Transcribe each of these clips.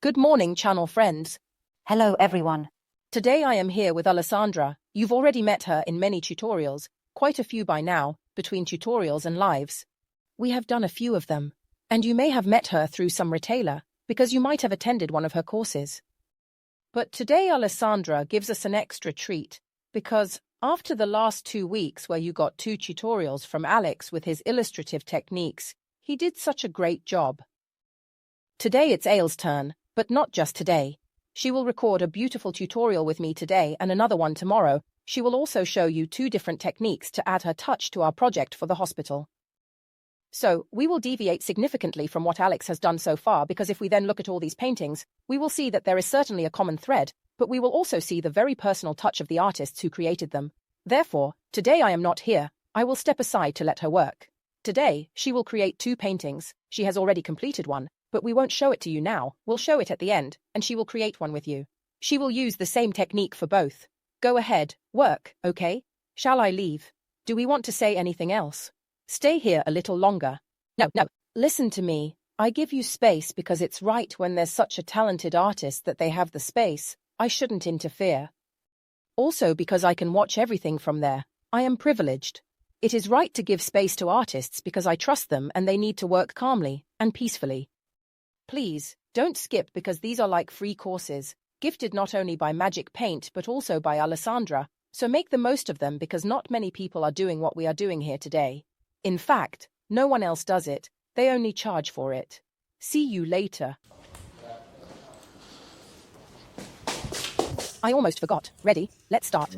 Good morning, channel friends. Hello, everyone. Today I am here with Alessandra. You've already met her in many tutorials, quite a few by now, between tutorials and lives. We have done a few of them, and you may have met her through some retailer, because you might have attended one of her courses. But today Alessandra gives us an extra treat, because after the last 2 weeks where you got 2 tutorials from Alex with his illustrative techniques, he did such a great job. Today it's Aile's turn, but not just today. She will record a beautiful tutorial with me today and another one tomorrow. She will also show you 2 different techniques to add her touch to our project for the hospital. So, we will deviate significantly from what Alex has done so far, because if we then look at all these paintings, we will see that there is certainly a common thread, but we will also see the very personal touch of the artists who created them. Therefore, today I am not here. I will step aside to let her work. Today, she will create 2 paintings. She has already completed one, but we won't show it to you now. We'll show it at the end, and she will create one with you. She will use the same technique for both. Go ahead, work, okay? Shall I leave? Do we want to say anything else? Stay here a little longer. No, listen to me. I give you space because it's right when there's such a talented artist that they have the space. I shouldn't interfere. Also because I can watch everything from there. I am privileged. It is right to give space to artists because I trust them and they need to work calmly and peacefully. Please, don't skip because these are like free courses, gifted not only by Magic Paint but also by Alessandra, so make the most of them because not many people are doing what we are doing here today. In fact, no one else does it, they only charge for it. See you later. I almost forgot. Ready? Let's start.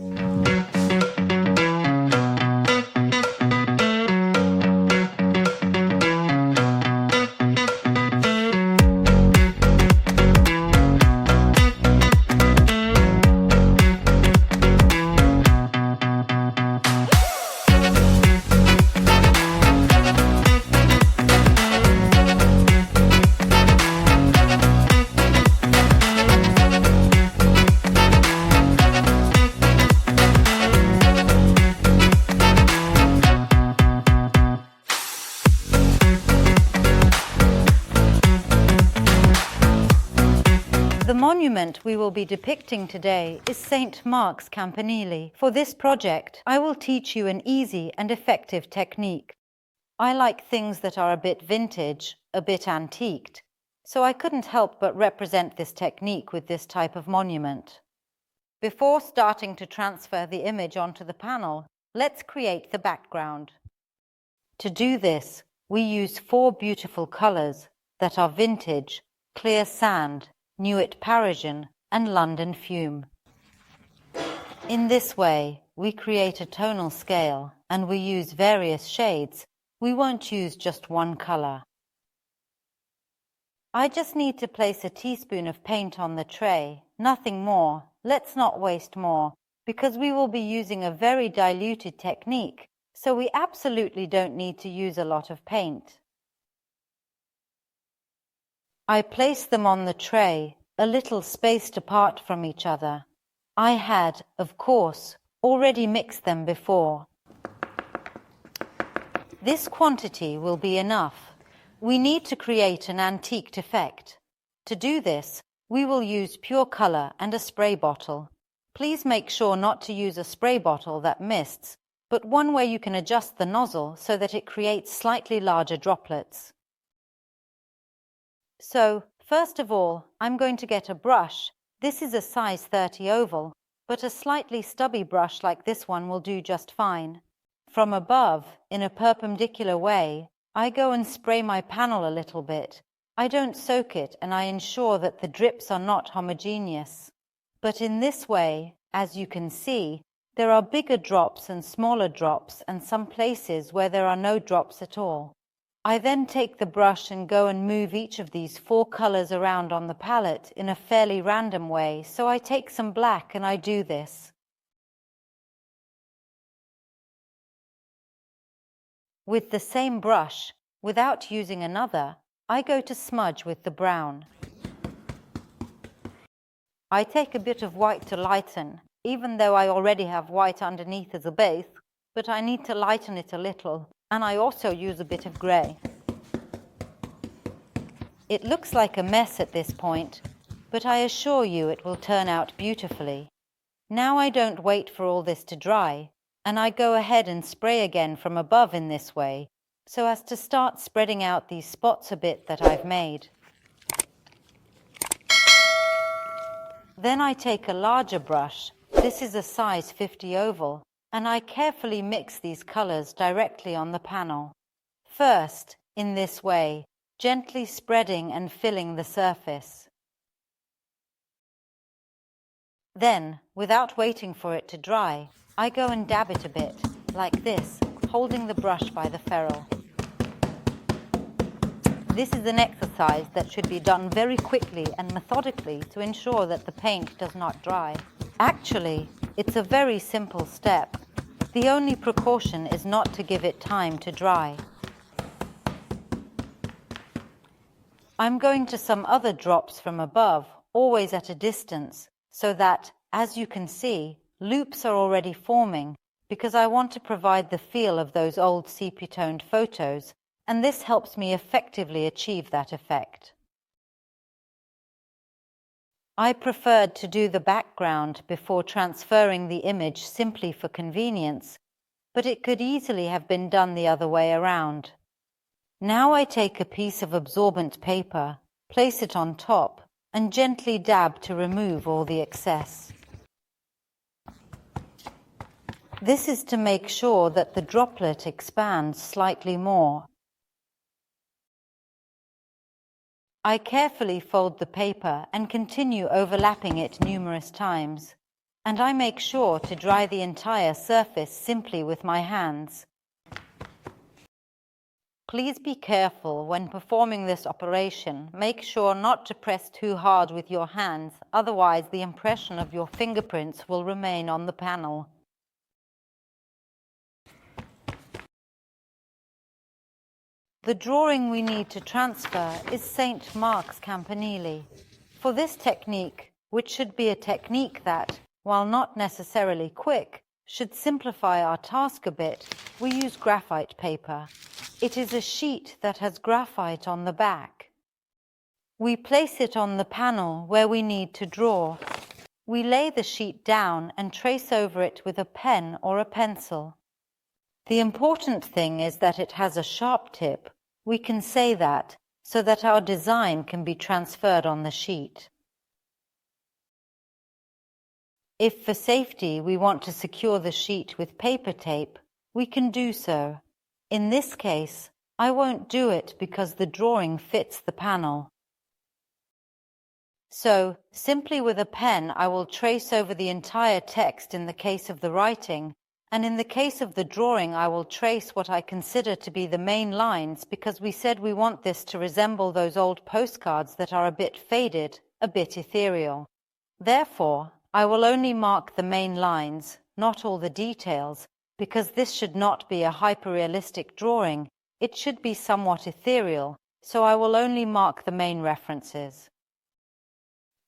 The monument we will be depicting today is St. Mark's Campanile. For this project, I will teach you an easy and effective technique. I like things that are a bit vintage, a bit antiqued, so I couldn't help but represent this technique with this type of monument. Before starting to transfer the image onto the panel, let's create the background. To do this, we use 4 beautiful colors that are vintage, clear sand, Nuit Parisienne, and London Fumé. In this way, we create a tonal scale and we use various shades. We won't use just one color. I just need to place a teaspoon of paint on the tray, nothing more. Let's not waste more, because we will be using a very diluted technique, so we absolutely don't need to use a lot of paint. I place them on the tray, a little spaced apart from each other. I had, of course, already mixed them before. This quantity will be enough. We need to create an antiqued effect. To do this, we will use pure color and a spray bottle. Please make sure not to use a spray bottle that mists, but one where you can adjust the nozzle so that it creates slightly larger droplets. So, first of all, I'm going to get a brush. This is a size 30 oval, but a slightly stubby brush like this one will do just fine. From above, in a perpendicular way, I go and spray my panel a little bit. I don't soak it and I ensure that the drips are not homogeneous. But in this way, as you can see, there are bigger drops and smaller drops and some places where there are no drops at all. I then take the brush and go and move each of these 4 colors around on the palette in a fairly random way, so I take some black and I do this. With the same brush, without using another, I go to smudge with the brown. I take a bit of white to lighten, even though I already have white underneath as a base, but I need to lighten it a little. And I also use a bit of grey. It looks like a mess at this point, but I assure you it will turn out beautifully. Now I don't wait for all this to dry, and I go ahead and spray again from above in this way, so as to start spreading out these spots a bit that I've made. Then I take a larger brush, this is a size 50 oval, and I carefully mix these colors directly on the panel. First, in this way, gently spreading and filling the surface. Then, without waiting for it to dry, I go and dab it a bit, like this, holding the brush by the ferrule. This is an exercise that should be done very quickly and methodically to ensure that the paint does not dry. Actually, it's a very simple step. The only precaution is not to give it time to dry. I'm going to some other drops from above, always at a distance, so that, as you can see, loops are already forming, because I want to provide the feel of those old sepia-toned photos, and this helps me effectively achieve that effect. I preferred to do the background before transferring the image simply for convenience, but it could easily have been done the other way around. Now I take a piece of absorbent paper, place it on top, and gently dab to remove all the excess. This is to make sure that the droplet expands slightly more. I carefully fold the paper and continue overlapping it numerous times, and I make sure to dry the entire surface simply with my hands. Please be careful when performing this operation. Make sure not to press too hard with your hands, otherwise the impression of your fingerprints will remain on the panel. The drawing we need to transfer is St. Mark's Campanile. For this technique, which should be a technique that, while not necessarily quick, should simplify our task a bit, we use graphite paper. It is a sheet that has graphite on the back. We place it on the panel where we need to draw. We lay the sheet down and trace over it with a pen or a pencil. The important thing is that it has a sharp tip. We can say that so that our design can be transferred on the sheet. If for safety we want to secure the sheet with paper tape, we can do so. In this case, I won't do it because the drawing fits the panel. So, simply with a pen I will trace over the entire text in the case of the writing, and in the case of the drawing I will trace what I consider to be the main lines, because we said we want this to resemble those old postcards that are a bit faded, a bit ethereal. Therefore, I will only mark the main lines, not all the details, because this should not be a hyperrealistic drawing, it should be somewhat ethereal, so I will only mark the main references.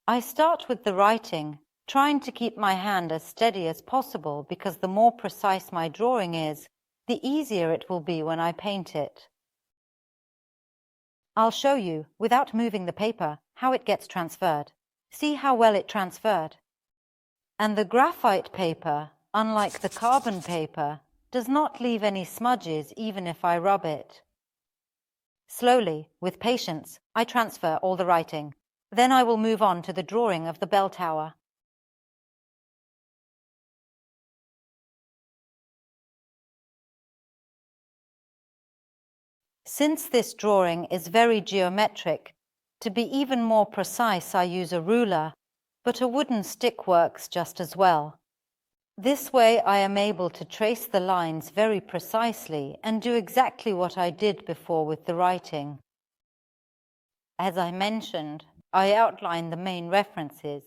I start with the writing, trying to keep my hand as steady as possible, because the more precise my drawing is, the easier it will be when I paint it. I'll show you, without moving the paper, how it gets transferred. See how well it transferred. And the graphite paper, unlike the carbon paper, does not leave any smudges even if I rub it. Slowly, with patience, I transfer all the writing. Then I will move on to the drawing of the bell tower. Since this drawing is very geometric, to be even more precise I use a ruler, but a wooden stick works just as well. This way I am able to trace the lines very precisely and do exactly what I did before with the writing. As I mentioned, I outline the main references.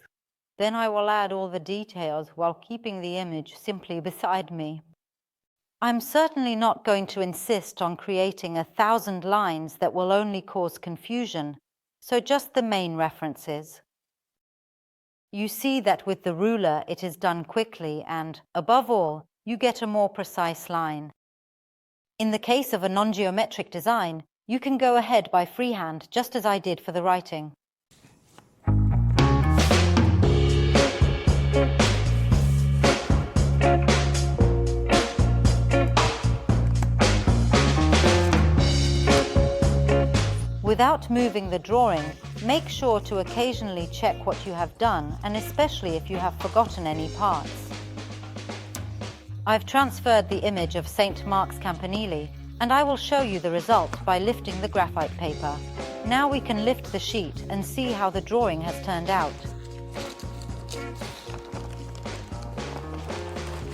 Then I will add all the details while keeping the image simply beside me. I'm certainly not going to insist on creating 1,000 lines that will only cause confusion, so just the main references. You see that with the ruler it is done quickly and, above all, you get a more precise line. In the case of a non-geometric design, you can go ahead by freehand just as I did for the writing. Without moving the drawing, make sure to occasionally check what you have done, and especially if you have forgotten any parts. I've transferred the image of St. Mark's Campanile, and I will show you the result by lifting the graphite paper. Now we can lift the sheet and see how the drawing has turned out.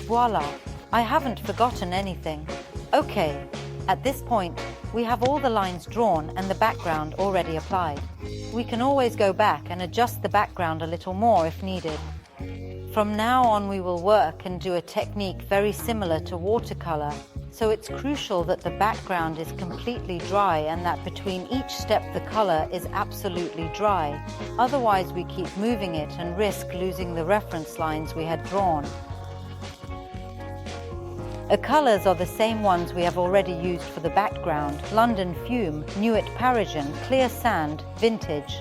Voila! I haven't forgotten anything. Okay, at this point, we have all the lines drawn and the background already applied. We can always go back and adjust the background a little more if needed. From now on we will work and do a technique very similar to watercolor, so it's crucial that the background is completely dry and that between each step the color is absolutely dry. Otherwise we keep moving it and risk losing the reference lines we had drawn. The colors are the same ones we have already used for the background: London Fumé, Nuit, Parisienne, Clear Sand, Vintage.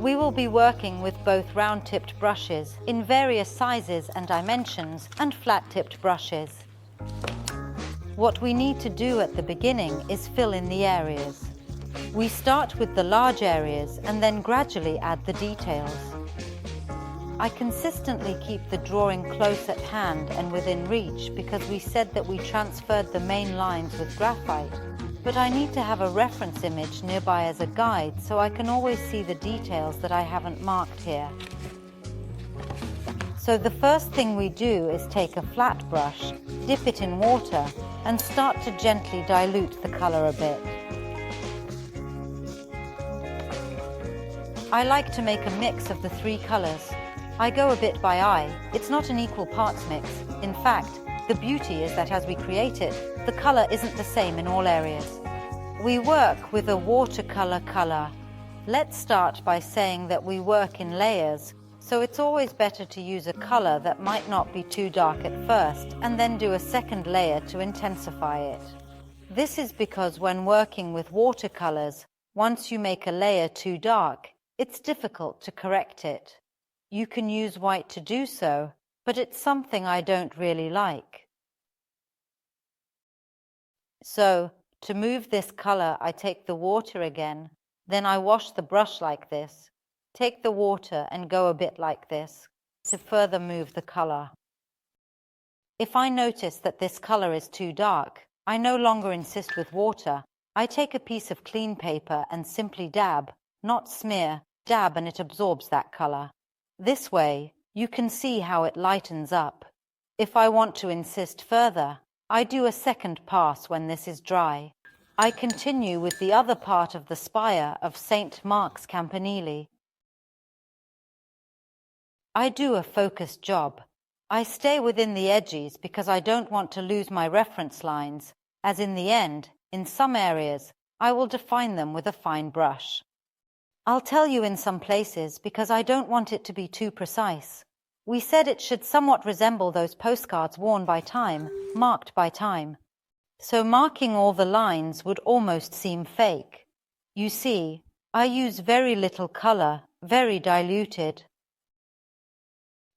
We will be working with both round-tipped brushes in various sizes and dimensions and flat-tipped brushes. What we need to do at the beginning is fill in the areas. We start with the large areas and then gradually add the details. I consistently keep the drawing close at hand and within reach because we said that we transferred the main lines with graphite, but I need to have a reference image nearby as a guide so I can always see the details that I haven't marked here. So the first thing we do is take a flat brush, dip it in water, and start to gently dilute the color a bit. I like to make a mix of the three colors. I go a bit by eye. It's not an equal parts mix. In fact, the beauty is that as we create it, the color isn't the same in all areas. We work with a watercolor color. Let's start by saying that we work in layers, so it's always better to use a color that might not be too dark at first and then do a second layer to intensify it. This is because when working with watercolors, once you make a layer too dark, it's difficult to correct it. You can use white to do so, but it's something I don't really like. So, to move this color, I take the water again, then I wash the brush like this, take the water and go a bit like this, to further move the color. If I notice that this color is too dark, I no longer insist with water. I take a piece of clean paper and simply dab, not smear, dab, and it absorbs that color. This way, you can see how it lightens up. If I want to insist further, I do a second pass when this is dry. I continue with the other part of the spire of St. Mark's Campanile. I do a focused job. I stay within the edges because I don't want to lose my reference lines, as in the end, in some areas, I will define them with a fine brush. I'll tell you in some places because I don't want it to be too precise. We said it should somewhat resemble those postcards worn by time, marked by time. So marking all the lines would almost seem fake. You see, I use very little color, very diluted.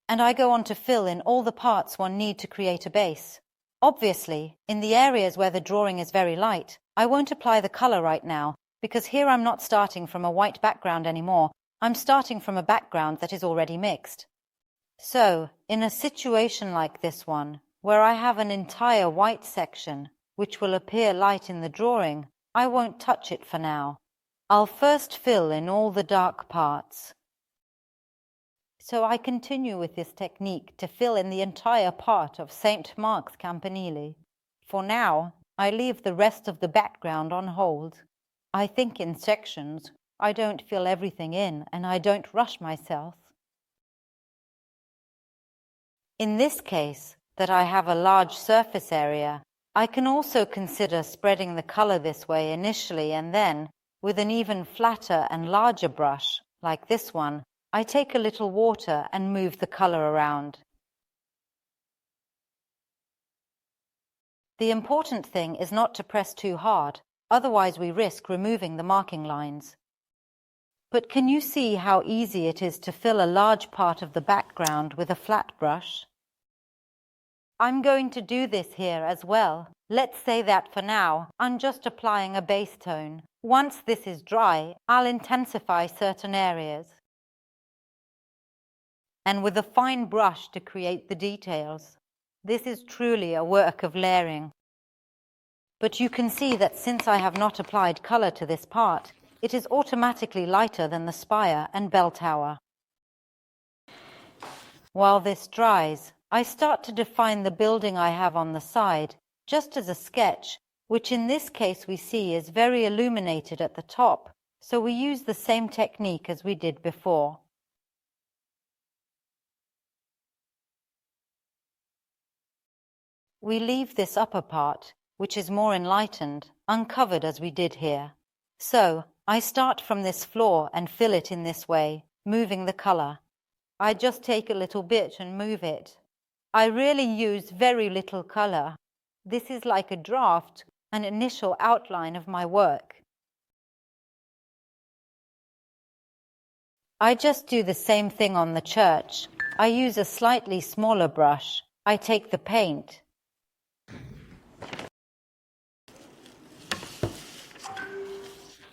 And I go on to fill in all the parts one need to create a base. Obviously, in the areas where the drawing is very light, I won't apply the color right now, because here I'm not starting from a white background anymore, I'm starting from a background that is already mixed. So, in a situation like this one, where I have an entire white section, which will appear light in the drawing, I won't touch it for now. I'll first fill in all the dark parts. So I continue with this technique to fill in the entire part of St. Mark's Campanile. For now, I leave the rest of the background on hold. I think in sections. I don't fill everything in and I don't rush myself. In this case, that I have a large surface area, I can also consider spreading the color this way initially, and then, with an even flatter and larger brush, like this one, I take a little water and move the color around. The important thing is not to press too hard, otherwise we risk removing the marking lines. But can you see how easy it is to fill a large part of the background with a flat brush? I'm going to do this here as well. Let's say that for now, I'm just applying a base tone. Once this is dry, I'll intensify certain areas. And with a fine brush to create the details. This is truly a work of layering. But you can see that since I have not applied color to this part, it is automatically lighter than the spire and bell tower. While this dries, I start to define the building I have on the side, just as a sketch, which in this case we see is very illuminated at the top, so we use the same technique as we did before. We leave this upper part, which is more enlightened, uncovered as we did here. So, I start from this floor and fill it in this way, moving the color. I just take a little bit and move it. I really use very little color. This is like a draft, an initial outline of my work. I just do the same thing on the church. I use a slightly smaller brush. I take the paint.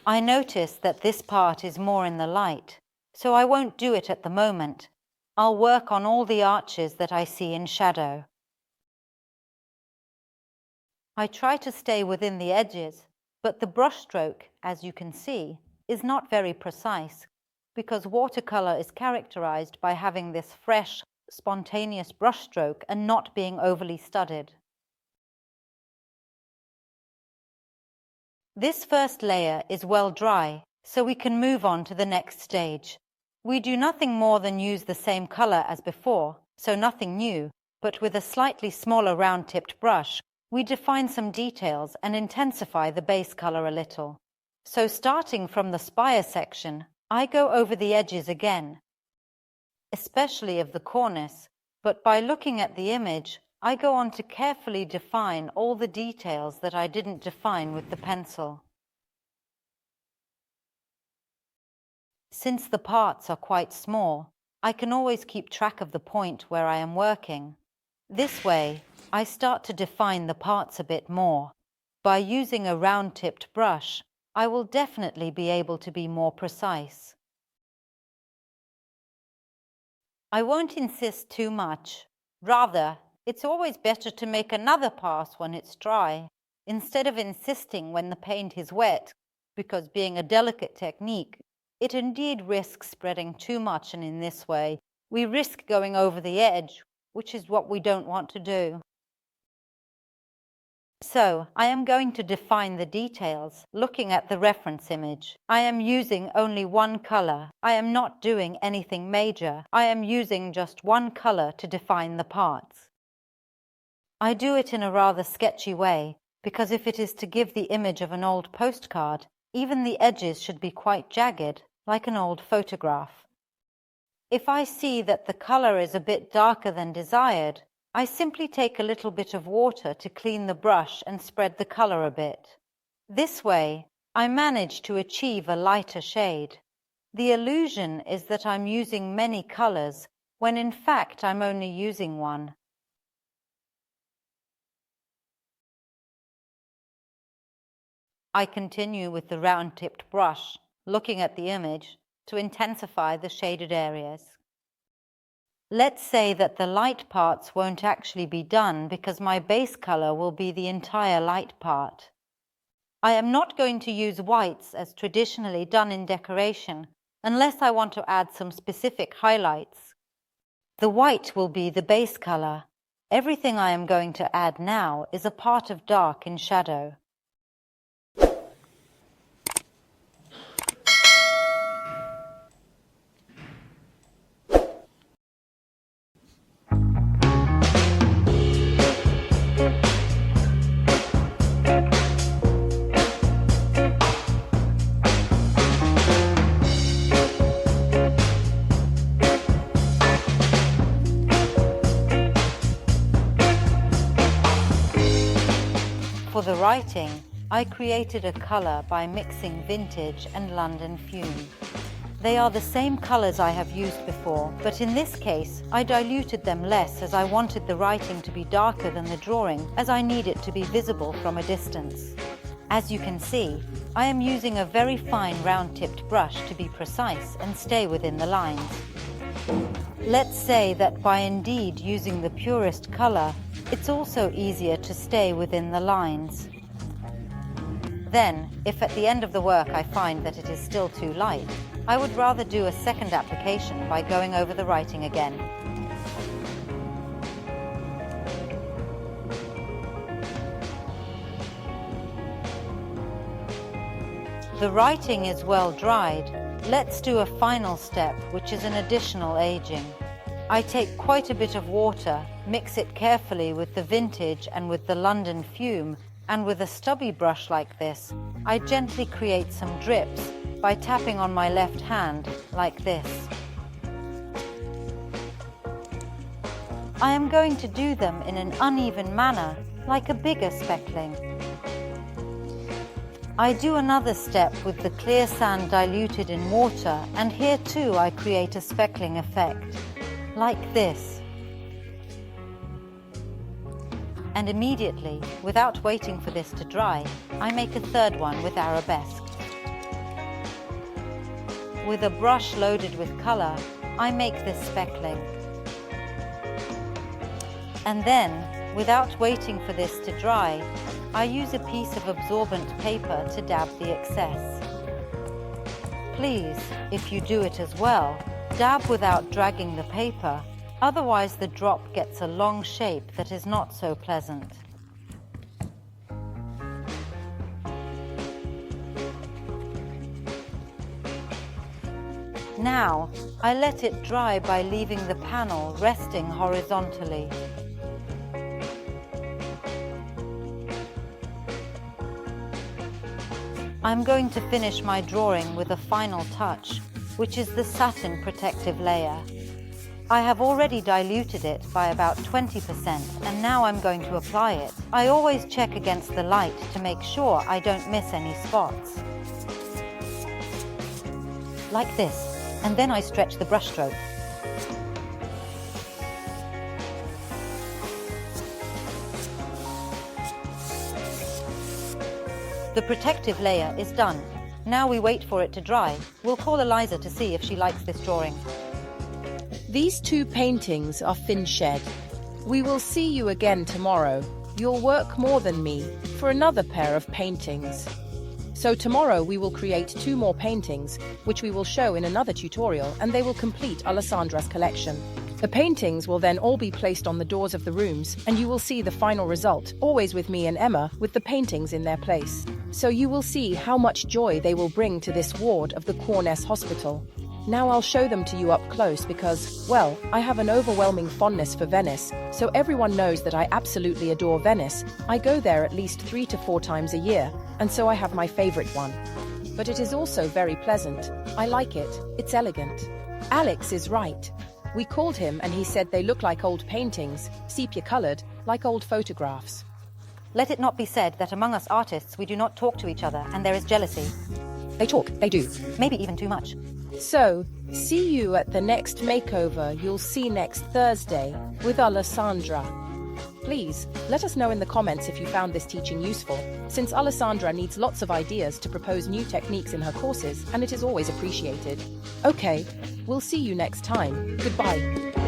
I notice that this part is more in the light, so I won't do it at the moment. I'll work on all the arches that I see in shadow. I try to stay within the edges, but the brushstroke, as you can see, is not very precise, because watercolor is characterized by having this fresh, spontaneous brushstroke and not being overly studied. This first layer is well dry, so we can move on to the next stage. We do nothing more than use the same color as before, so nothing new, but with a slightly smaller round-tipped brush, we define some details and intensify the base color a little. So starting from the spire section, I go over the edges again, especially of the cornice, but by looking at the image, I go on to carefully define all the details that I didn't define with the pencil. Since the parts are quite small, I can always keep track of the point where I am working. This way, I start to define the parts a bit more. By using a round-tipped brush, I will definitely be able to be more precise. I won't insist too much. Rather, it's always better to make another pass when it's dry, instead of insisting when the paint is wet, because being a delicate technique, it indeed risks spreading too much, and in this way, we risk going over the edge, which is what we don't want to do. So, I am going to define the details, looking at the reference image. I am using only one color. I am not doing anything major. I am using just one color to define the parts. I do it in a rather sketchy way, because if it is to give the image of an old postcard, even the edges should be quite jagged, like an old photograph. If I see that the color is a bit darker than desired, I simply take a little bit of water to clean the brush and spread the color a bit. This way, I manage to achieve a lighter shade. The illusion is that I'm using many colors, when in fact I'm only using one. I continue with the round-tipped brush, looking at the image, to intensify the shaded areas. Let's say that the light parts won't actually be done because my base color will be the entire light part. I am not going to use whites as traditionally done in decoration, unless I want to add some specific highlights. The white will be the base color. Everything I am going to add now is a part of dark in shadow. For the writing, I created a color by mixing vintage and London Fumé. They are the same colors I have used before, but in this case, I diluted them less as I wanted the writing to be darker than the drawing, as I need it to be visible from a distance. As you can see, I am using a very fine round-tipped brush to be precise and stay within the lines. Let's say that by indeed using the purest color, it's also easier to stay within the lines. Then, if at the end of the work I find that it is still too light, I would rather do a second application by going over the writing again. The writing is well dried. Let's do a final step, which is an additional aging. I take quite a bit of water, mix it carefully with the vintage and with the London Fumé, and with a stubby brush like this, I gently create some drips by tapping on my left hand, like this. I am going to do them in an uneven manner, like a bigger speckling. I do another step with the clear sand diluted in water, and here too I create a speckling effect, like this. And immediately, without waiting for this to dry, I make a third one with arabesque. With a brush loaded with color, I make this speckling. And then, without waiting for this to dry, I use a piece of absorbent paper to dab the excess. Please, if you do it as well, dab without dragging the paper, otherwise the drop gets a long shape that is not so pleasant. Now, I let it dry by leaving the panel resting horizontally. I'm going to finish my drawing with a final touch, which is the satin protective layer. I have already diluted it by about 20%, and now I'm going to apply it. I always check against the light to make sure I don't miss any spots. Like this, and then I stretch the brush stroke. The protective layer is done. Now we wait for it to dry. We'll call Elisa to see if she likes this drawing. These two paintings are finished. We will see you again tomorrow. You'll work more than me for another pair of paintings. So tomorrow we will create 2 more paintings, which we will show in another tutorial, and they will complete Alessandra's collection. The paintings will then all be placed on the doors of the rooms, and you will see the final result, always with me and Emma, with the paintings in their place. So you will see how much joy they will bring to this ward of the Cuorgné hospital. Now I'll show them to you up close because, well, I have an overwhelming fondness for Venice, so everyone knows that I absolutely adore Venice. I go there at least 3 to 4 times a year, and so I have my favorite one. But it is also very pleasant. I like it. It's elegant. Alex is right. We called him and he said they look like old paintings, sepia-colored, like old photographs. Let it not be said that among us artists we do not talk to each other and there is jealousy. They talk, they do. Maybe even too much. So, see you at the next makeover you'll see next Thursday with Alessandra. Please, let us know in the comments if you found this teaching useful, since Alessandra needs lots of ideas to propose new techniques in her courses, and it is always appreciated. Okay, we'll see you next time. Goodbye.